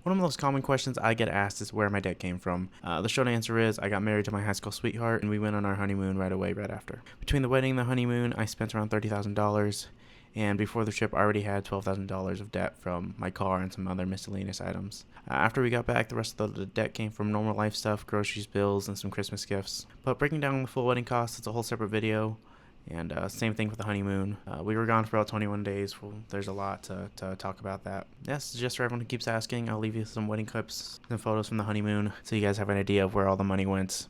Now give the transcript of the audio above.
One of the most common questions I get asked is where my debt came from. The short answer is I got married to my high school sweetheart and we went on our honeymoon right away, right after. Between the wedding and the honeymoon, I spent around $30,000. And before the trip, I already had $12,000 of debt from my car and some other miscellaneous items. After we got back, the rest of the debt came from normal life stuff, groceries, bills, and some Christmas gifts. But breaking down the full wedding costs, it's a whole separate video. And same thing with the honeymoon. We were gone for about 21 days. Well, there's a lot to talk about that. Yes, just for everyone who keeps asking, I'll leave you some wedding clips and photos from the honeymoon so you guys have an idea of where all the money went.